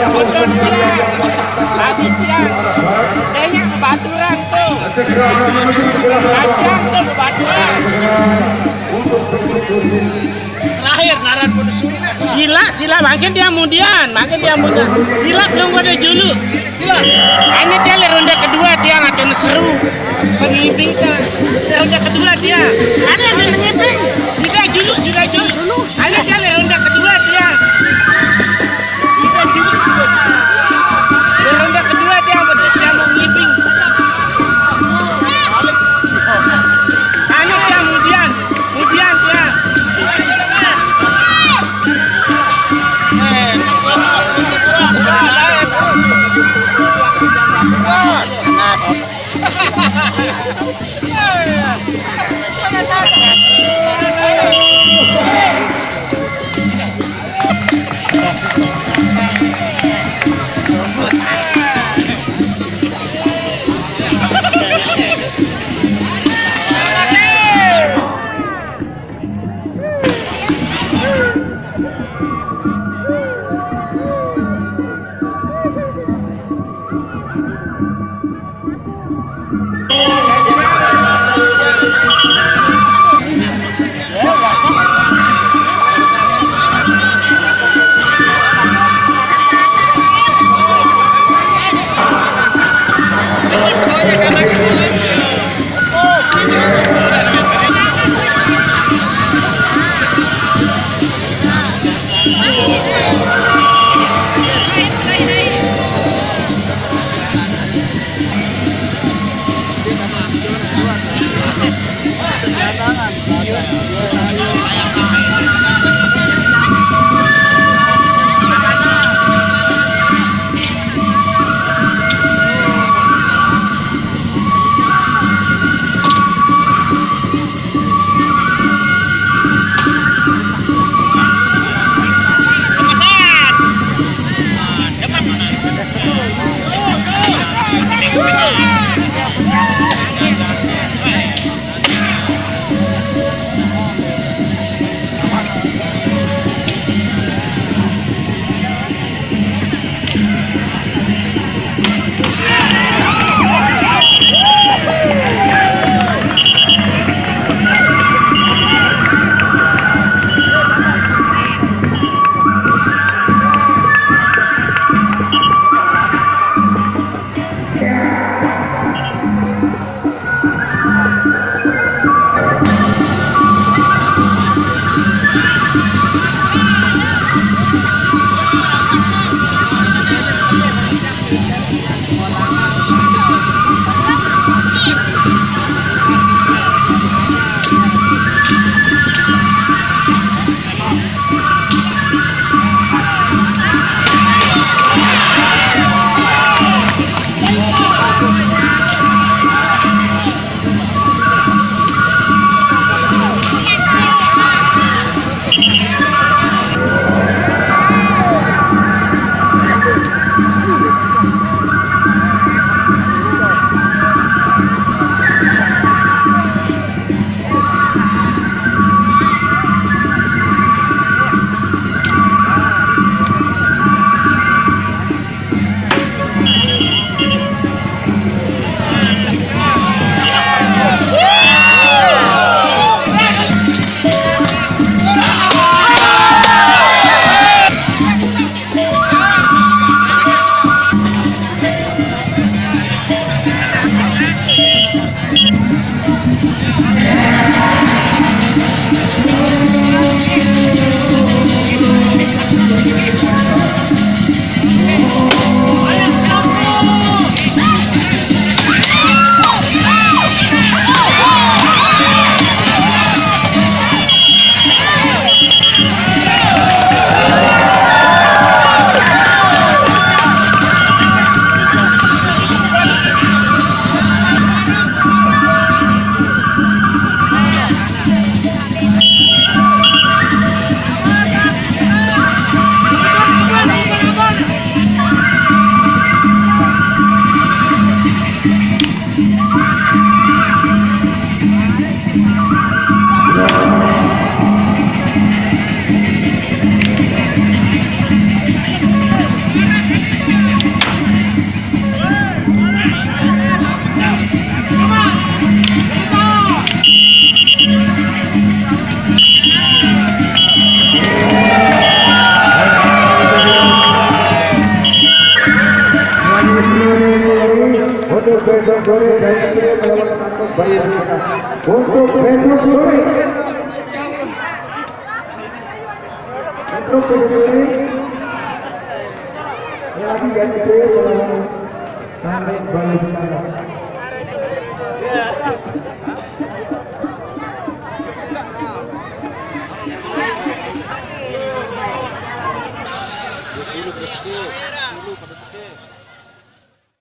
Betul dia. Tadi dia. Kayaknya kebaturan tuh. Kacang tuh kebaturan. Terakhir naran putus. Sila makin dia kemudian. Sila belum pada dulu. Ini dia ronde kedua dia ngatain seru. Pengimping kan. Ronde kedua dia. Ada yang mengimping. Sudah dulu. Ini dia ronde kedua dia. Ronde kedua dia mau mengimping. Ini dia kemudian dia. Dore Jayasuri melawan Anton Bayangkara. Untuk Beduk Dore. Untuk Beduk Dore. Lagi Jayasuri melawan Anton Bayangkara. Dulu pada sedih.